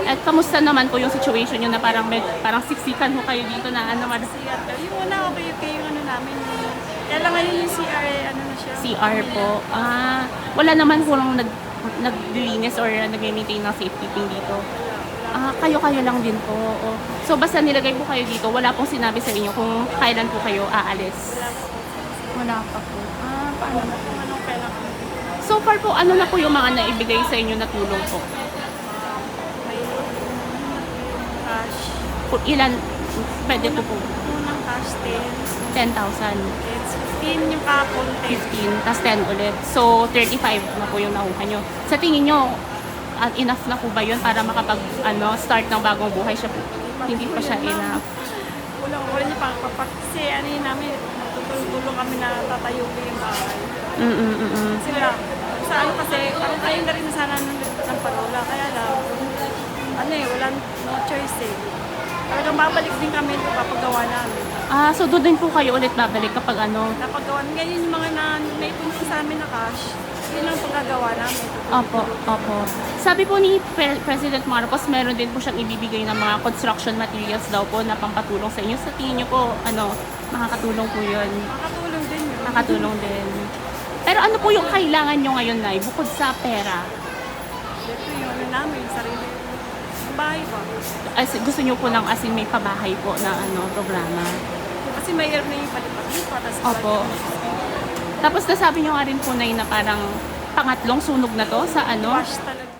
At kamusta naman po yung situation nyo na parang parang siksikan ho kayo dito na ano, CR. Yung una, okay yung ano namin. Kaya lang ngayon yung CR, ano na siya. CR po. Wala naman po nang naglilinis or nag-maintain ng safekeeping dito. Kayo-kayo lang din po. Oo. So basta nilagay po kayo dito, wala pong sinabi sa inyo kung kailan po kayo aalis. Wala pa po. Paano na? Kung anong kailan ko. So far po, ano na po yung mga naibigay sa inyo na tulong po? May cash. Ilan? Pwede po po. Unang cash 10. 10,000. It's 15 yung kahapon. 15, tas 10 ulit. So, 35 na po yung nakuha nyo. Sa tingin nyo, enough na po ba yun para start ng bagong buhay siya po? Hindi pa siya enough. Wala niya pa. Kasi ano yun namin, natutulong kami na tatayo ko yung bahay. Sila, sa ano kasi, parang tayo na rin sana ng parola. Kaya lang, wala no choice eh. Talagang babalik din kami ito papagawa namin. So doon din po kayo ulit babalik kapag Napagawa. Ngayon yung mga naitulong sa amin na cash, yun ang paggagawa namin. Opo. Sabi po ni President Marcos, meron din po siyang ibibigay ng mga construction materials daw po na pampatulong sa inyo. Sa tingin niyo po, makakatulong po yun? Makakatulong din yun. Makakatulong din. Pero ano po yung kailangan nyo ngayon, Nay, bukod sa pera? Ito yung namin, sarili. Bahay ba? Gusto nyo po ng may pabahay po na programa? Kasi mahirap na yung palipat-lipat. Opo. Tapos nasabi nyo nga rin po, Nay, na parang pangatlong sunog na to sa Wash talaga.